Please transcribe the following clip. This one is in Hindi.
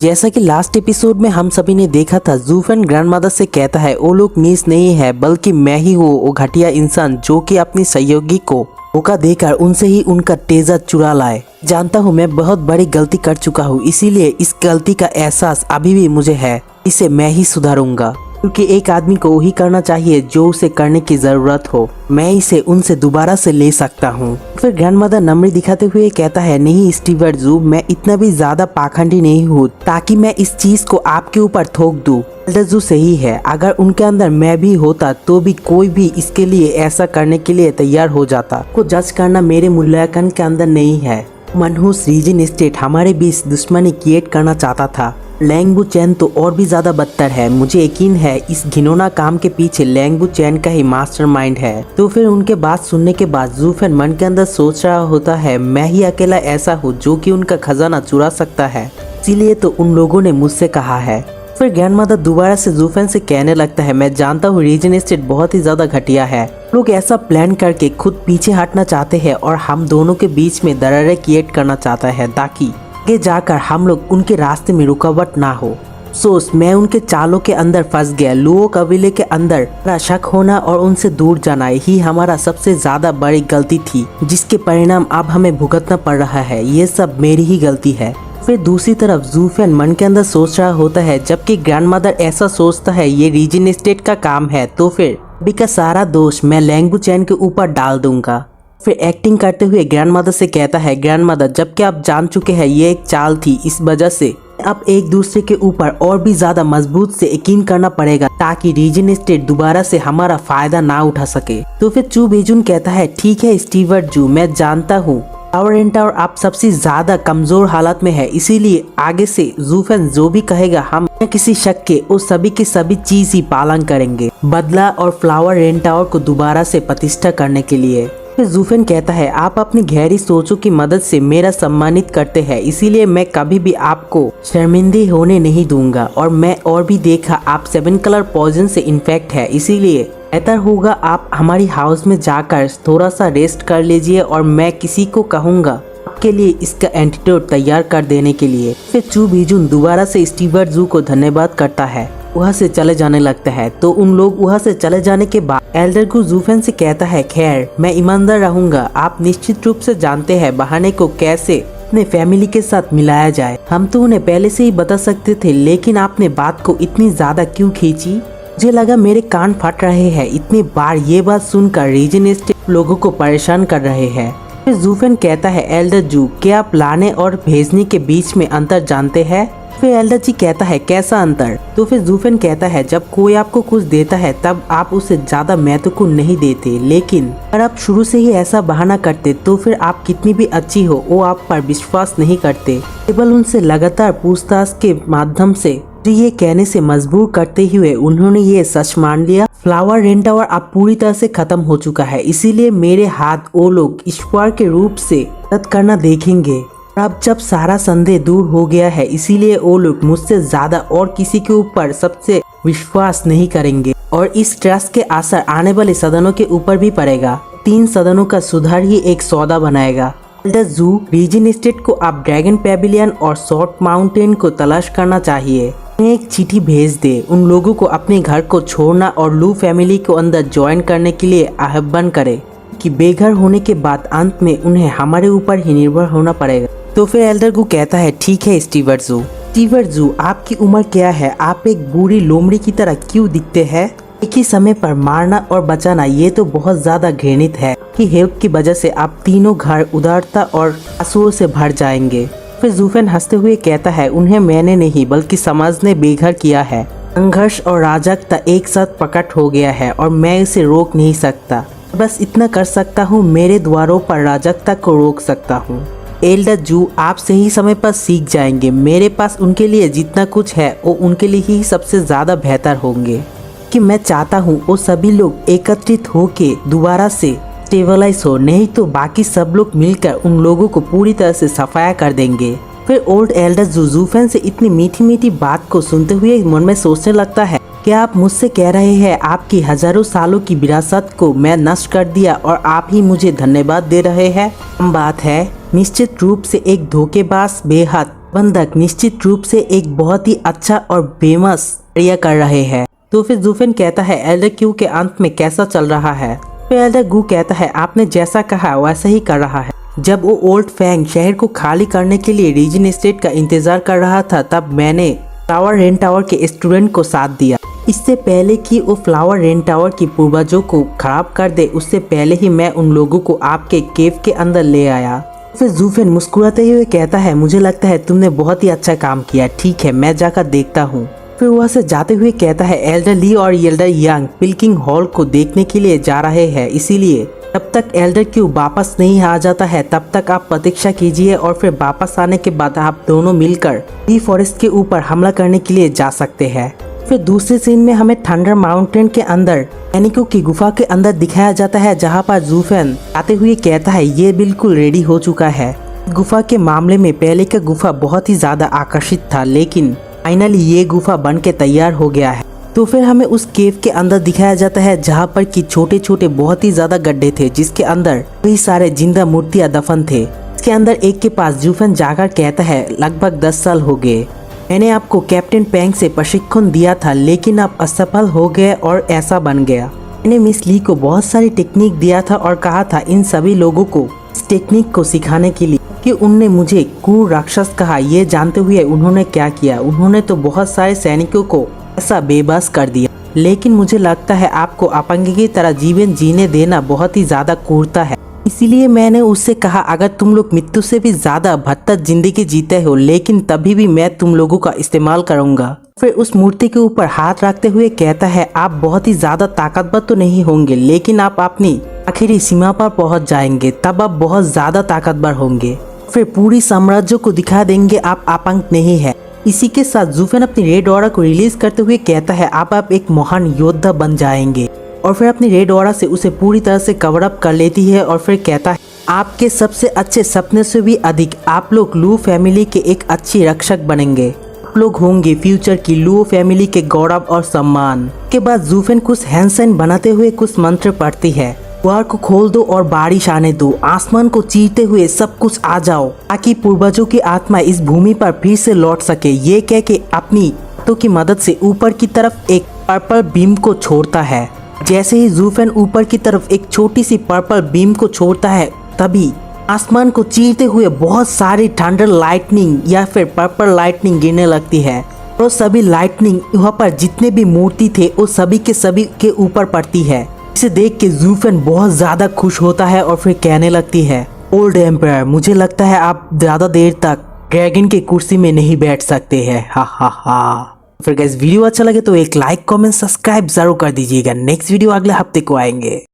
जैसा कि लास्ट एपिसोड में हम सभी ने देखा था, जूफेन ग्रैंडमदर से कहता है वो लोग मीस नहीं है बल्कि मैं ही हूँ वो घटिया इंसान जो कि अपनी सहयोगी को धोखा देकर उनसे ही उनका तेजा चुरा लाए। जानता हूँ मैं बहुत बड़ी गलती कर चुका हूँ, इसीलिए इस गलती का एहसास अभी भी मुझे है। इसे मैं ही सुधारूंगा क्योंकि एक आदमी को वही करना चाहिए जो उसे करने की जरूरत हो। मैं इसे उनसे दोबारा से ले सकता हूँ। फिर ग्रैंडमदर नम्र दिखाते हुए कहता है, नहीं स्टीवर्ट जू, मैं इतना भी ज्यादा पाखंडी नहीं हूँ ताकि मैं इस चीज को आपके ऊपर थोप दूँ। एल्डर जू सही है, अगर उनके अंदर मैं भी होता तो भी कोई भी इसके लिए ऐसा करने के लिए तैयार हो जाता। को जज करना मेरे मूल्यांकन के अंदर नहीं है। मनहूस रीजन स्टेट हमारे बीच दुश्मनी क्रिएट करना चाहता था। लैंगबू चैन तो और भी ज्यादा बदतर है। मुझे यकीन है इस घिनौना काम के पीछे लैंगबू चैन का ही मास्टरमाइंड है। तो फिर उनके बात सुनने के बाद जूफेन मन के अंदर सोच रहा होता है, मैं ही अकेला ऐसा हूँ जो कि उनका खजाना चुरा सकता है, इसीलिए तो उन लोगों ने मुझसे कहा है। फिर ग्रैंडमदर दोबारा से जूफेन से कहने लगता है, मैं जानता हूँ रीजन स्टेट बहुत ही ज्यादा घटिया है। लोग ऐसा प्लान करके खुद पीछे हटना चाहते हैं और हम दोनों के बीच में दरारें क्रिएट करना चाहता है ताकि आगे जाकर हम लोग उनके रास्ते में रुकावट ना हो। सोच मैं उनके चालों के अंदर फंस गया। लुओ कबीले के अंदर हमारा शक होना और उनसे दूर जाना ही हमारा सबसे ज्यादा बड़ी गलती थी, जिसके परिणाम अब हमें भुगतना पड़ रहा है। ये सब मेरी ही गलती है। फिर दूसरी तरफ जूफेन मन के अंदर सोच रहा होता है, जबकि ग्रैंडमदर ऐसा सोचता है ये रीजन स्टेट का काम है, तो फिर अभी का सारा दोष मैं लैंगबू चैन के ऊपर डाल दूंगा। फिर एक्टिंग करते हुए ग्रैंडमदर से कहता है, ग्रैंडमदर जबकि आप जान चुके हैं ये एक चाल थी, इस वजह से अब एक दूसरे के ऊपर और भी ज्यादा मजबूत से यकीन करना पड़ेगा ताकि रीजन स्टेट दोबारा से हमारा फायदा ना उठा सके। तो फिर चू बेजुन कहता है, ठीक है स्टीवर्ट जू, मैं जानता हूँ टावर एंड टावर आप सबसे ज्यादा कमजोर हालत में है, इसीलिए आगे से जूफेन जो भी कहेगा हम किसी शक के उस सभी की सभी चीज ही पालन करेंगे, बदला और फ्लावर रेन टावर को दोबारा से प्रतिष्ठा करने के लिए। फिर जूफेन कहता है, आप अपनी गहरी सोचों की मदद से मेरा सम्मानित करते हैं, इसीलिए मैं कभी भी आपको शर्मिंदे होने नहीं दूंगा। और मैं और भी देखा आप 7 कलर पॉइजन से इन्फेक्ट है, इसीलिए बेहतर होगा आप हमारी हाउस में जाकर थोड़ा सा रेस्ट कर लीजिए और मैं किसी को कहूँगा आपके लिए इसका एंटीडोट तैयार कर देने के लिए। फिर चू बीजुन दोबारा से स्टीवर्ट जू को धन्यवाद करता है, वहाँ से चले जाने लगता है। तो उन लोग वहाँ से चले जाने के बाद एल्डर को जूफेन से कहता है, खैर मैं ईमानदार रहूंगा, आप निश्चित रूप से जानते हैं बहाने को कैसे अपने फैमिली के साथ मिलाया जाए। हम तो उन्हें पहले से ही बता सकते थे, लेकिन आपने बात को इतनी ज्यादा क्यों खींची? मुझे लगा मेरे कान फट रहे हैं, इतनी बार ये बात सुनकर रीजन स्टेट लोगों को परेशान कर रहे हैं। फिर जूफेन कहता है, एल्डर जू क्या आप लाने और भेजने के बीच में अंतर जानते हैं? फिर एल्डर जी कहता है, कैसा अंतर? तो फिर जूफेन कहता है, जब कोई आपको कुछ देता है तब आप उसे ज्यादा महत्व नहीं देते, लेकिन अगर आप शुरू से ही ऐसा बहाना करते तो फिर आप कितनी भी अच्छी हो वो आप पर विश्वास नहीं करते। केवल उनसे लगातार पूछताछ के माध्यम से ये कहने से मजबूर करते हुए उन्होंने ये सच मान लिया, फ्लावर रेन टावर अब पूरी तरह से खत्म हो चुका है, इसीलिए मेरे हाथ वो लोग ईश्वर के रूप से रद्द करना देखेंगे। अब जब सारा संदेह दूर हो गया है, इसीलिए वो लोग मुझसे ज्यादा और किसी के ऊपर सबसे विश्वास नहीं करेंगे और इस ट्रस्ट के असर आने वाले सदनों के ऊपर भी पड़ेगा। 3 सदनों का सुधार ही एक सौदा बनाएगा। एल्डर जू रीजन स्टेट को अब ड्रैगन पेविलियन और शॉर्ट माउंटेन को तलाश करना चाहिए। उन्हें एक चिट्ठी भेज दे, उन लोगों को अपने घर को छोड़ना और लू फैमिली को अंदर ज्वाइन करने के लिए आह्वान करे कि बेघर होने के बाद अंत में उन्हें हमारे ऊपर ही निर्भर होना पड़ेगा। तो फिर एल्डर को कहता है, ठीक है स्टीवर्ट जू। स्टीवर्ट जू आपकी उम्र क्या है? आप एक बूढ़ी लोमड़ी की तरह क्यों दिखते हैं? एक ही समय पर मारना और बचाना ये तो बहुत ज्यादा घृणित है कि हेल्प की वजह से आप तीनों घर उदारता और आंसुओं से भर जाएंगे। फिर जूफेन हंसते हुए कहता है, उन्हें मैंने नहीं बल्कि समाज ने बेघर किया है। संघर्ष और राजकता एक साथ प्रकट हो गया है और मैं इसे रोक नहीं सकता। बस इतना कर सकता हूँ, मेरे द्वारों पर राजकता को रोक सकता हूँ। एल्डर जू आप सही समय पर सीख जाएंगे। मेरे पास उनके लिए जितना कुछ है वो उनके लिए ही सबसे ज्यादा बेहतर होंगे कि मैं चाहता हूँ वो सभी लोग एकत्रित होके दोबारा से स्टेबलाइज हो, नहीं तो बाकी सब लोग मिलकर उन लोगों को पूरी तरह से सफाया कर देंगे। फिर ओल्ड एल्डर जूफेन से इतनी मीठी मीठी बात को सुनते हुए मन में सोचने लगता है, क्या आप मुझसे कह रहे हैं आपकी हजारों सालों की विरासत को मैं नष्ट कर दिया और आप ही मुझे धन्यवाद दे रहे हैं? बात है निश्चित रूप से एक धोखेबाज बेहद बंधक निश्चित रूप से एक बहुत ही अच्छा और फेमस कार्य कर रहे हैं। तो फिर जूफेन कहता है एल्डर क्यू के अंत में कैसा चल रहा है। फिर एल्डर गू कहता है आपने जैसा कहा वैसा ही कर रहा है। जब वो ओल्ड फैंग शहर को खाली करने के लिए रीजन एस्टेट का इंतजार कर रहा था तब मैंने फ्लावर रेन टावर के स्टूडेंट को साथ दिया। इससे पहले कि वो फ्लावर रेन टावर की पूर्वजों को खराब कर दे उससे पहले ही मैं उन लोगों को आपके केव के अंदर ले आया। फिर जूफेन मुस्कुराते हुए कहता है मुझे लगता है तुमने बहुत ही अच्छा काम किया, ठीक है मैं जाकर देखता हूँ। फिर वहाँ से जाते हुए कहता है एल्डर ली और एल्डर यंग पिल्किंग हॉल को देखने के लिए जा रहे हैं, इसीलिए जब तक एल्डर क्यू वापस नहीं आ जाता है तब तक आप प्रतीक्षा कीजिए और फिर वापस आने के बाद आप दोनों मिलकर टी फॉरेस्ट के ऊपर हमला करने के लिए जा सकते हैं। फिर दूसरे सीन में हमें थंडर माउंटेन के अंदर पैनिको की गुफा के अंदर दिखाया जाता है जहाँ पर जूफेन आते हुए कहता है ये बिल्कुल रेडी हो चुका है। गुफा के मामले में पहले का गुफा बहुत ही ज्यादा आकर्षित था लेकिन फाइनली ये गुफा बन के तैयार हो गया है। तो फिर हमें उस केव के अंदर दिखाया जाता है जहाँ पर कि छोटे छोटे बहुत ही ज्यादा गड्ढे थे जिसके अंदर कई सारे जिंदा मूर्तियां दफन थे। इसके अंदर एक के पास जूफेन जाकर कहता है लगभग 10 साल हो गए, मैंने आपको कैप्टन पैंग से प्रशिक्षण दिया था लेकिन आप असफल हो गए और ऐसा बन गया। मैंने मिस ली को बहुत सारी टेक्निक दिया था और कहा था इन सभी लोगों को इस टेक्निक को सिखाने के लिए कि उनने मुझे क्रूर राक्षस कहा। ये जानते हुए उन्होंने क्या किया, उन्होंने तो बहुत सारे सैनिकों को ऐसा बेबस कर दिया। लेकिन मुझे लगता है आपको अपंग की तरह जीवन जीने देना बहुत ही ज्यादा क्रूरता है, इसीलिए मैंने उससे कहा अगर तुम लोग मृत्यु से भी ज्यादा बदतर जिंदगी जीते हो लेकिन तभी भी मैं तुम लोगों का इस्तेमाल करूंगा। फिर उस मूर्ति के ऊपर हाथ रखते हुए कहता है आप बहुत ही ज्यादा ताकतवर तो नहीं होंगे लेकिन आप अपनी आखिरी सीमा पर पहुंच जाएंगे, तब आप बहुत ज्यादा ताकतवर होंगे। फिर पूरी साम्राज्य को दिखा देंगे आप अपंग नहीं है। इसी के साथ जूफेन अपनी रेड ऑरा को रिलीज करते हुए कहता है आप एक महान योद्धा बन जाएंगे और फिर अपनी रेड ऑरा से उसे पूरी तरह से कवर अप कर लेती है और फिर कहता है आपके सबसे अच्छे सपने से भी अधिक आप लोग लू फैमिली के एक अच्छी रक्षक बनेंगे। आप लोग होंगे फ्यूचर की लू फैमिली के गौरव और सम्मान। के बाद जूफेन कुछ हैंडसाइन बनाते हुए कुछ मंत्र पढ़ती है, द्वार को खोल दो और बारिश आने दो, आसमान को चीरते हुए सब कुछ आ जाओ ताकि पूर्वजों की आत्मा इस भूमि पर फिर से लौट सके। ये कह के अपनी हाथों की मदद से ऊपर की तरफ एक पर्पल बीम को छोड़ता है। जैसे ही जूफेन ऊपर की तरफ एक छोटी सी पर्पल बीम को छोड़ता है तभी आसमान को चीरते हुए बहुत सारी थंडर लाइटनिंग या फिर पर्पल लाइटनिंग गिरने लगती है और सभी लाइटनिंग वहाँ पर जितने भी मूर्ति थे वो सभी के ऊपर पड़ती है। इसे देख के जूफेन बहुत ज्यादा खुश होता है और फिर कहने लगती है ओल्ड एम्पायर मुझे लगता है आप ज्यादा देर तक ड्रैगन की कुर्सी में नहीं बैठ सकते हैं, हा हा हा। फिर गाइस वीडियो अच्छा लगे तो एक लाइक कमेंट सब्सक्राइब जरूर कर दीजिएगा। नेक्स्ट वीडियो अगले हफ्ते को आएंगे।